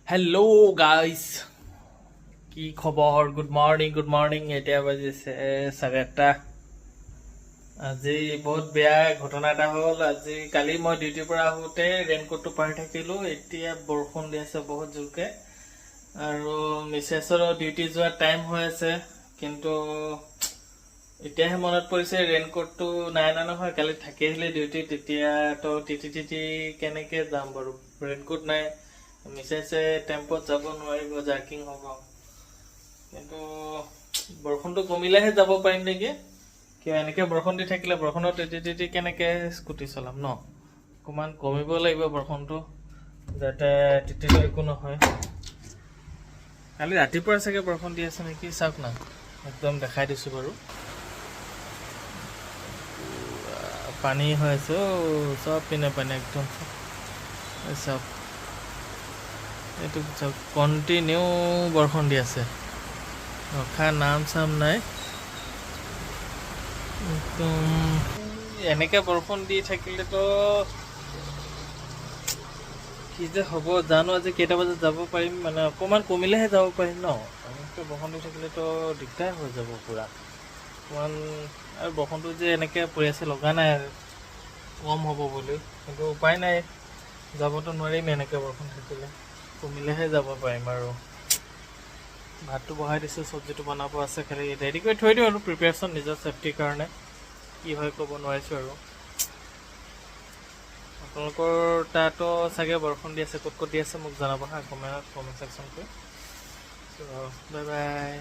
Hello' guys, কি খবৰ? Good morning. এতিয়া বাজিছে 8:30। আজি বহুত বেয়া ঘটনা এটা হ'ল। কালি মই ডিউটিৰ পৰা আহোঁতে ৰেইনকোটটো পাহৰি থাকিলোঁ। এতিয়া বৰষুণ দি আছে বহুত জোৰকৈ, আৰু মিছেছৰো ডিউটি যোৱাৰ টাইম হৈ আছে। কিন্তু এতিয়াহে মনত পৰিছে ৰেইনকোটটো নাই অনা নহয়। কালি থাকি আহিলে ডিউটি, তেতিয়াতো তিতি কেনেকৈ যাম বাৰু? ৰেইনকোট নাই। মিছেছে টেম্পত যাব নোৱাৰিব, জাৰ্কিং হ'ব। কিন্তু বৰষুণটো কমিলেহে যাব পাৰিম নেকি? কিয় এনেকৈ বৰষুণ দি থাকিলে বৰষুণত তিতি কেনেকৈ স্কুটি চলাম ন? অকণমান কমিব লাগিব বৰষুণটো, যাতে তিতিলে একো নহয়। কালি ৰাতিপুৱা চাগে বৰষুণ দি আছে নেকি? চাওক না, একদম দেখাই দিছোঁ বাৰু। পানী হৈ আছে চব পিনে পানী একদম। চাওক, এইটো চাওক, কণ্টিনিউ বৰষুণ দি আছে, ৰখা নাম চাম নাই। একদম এনেকৈ বৰষুণ দি থাকিলেতো কি যে হ'ব জানো। আজি কেইটা বজাত যাব পাৰিম, মানে অকণমান কমিলেহে যাব পাৰিম ন? এনেকৈ বৰষুণ দি থাকিলেতো দিগদাৰ হৈ যাব পূৰা অকণমান। আৰু বৰষুণটো যে এনেকৈ পৰি আছে, লগা নাই আৰু কম হ'ব বুলি, কিন্তু উপায় নাই, যাবতো নোৱাৰিম এনেকৈ বৰষুণ থাকিলে। কমিলেহে যাব পাৰিম। আৰু ভাতটো বহাই দিছোঁ, চব্জিটো বনাব আছে, খালি ৰেডি কৰি থৈ দিওঁ আৰু প্ৰিপেৰেশ্যন নিজৰ ছেফটিৰ কাৰণে। কি হয় ক'ব নোৱাৰিছোঁ। আৰু আপোনালোকৰ তাতো চাগে বৰষুণ দি আছে, ক'ত দি আছে মোক জনাব হা, কমেণ্ট ছেকশ্যন কৰি। Bye bye.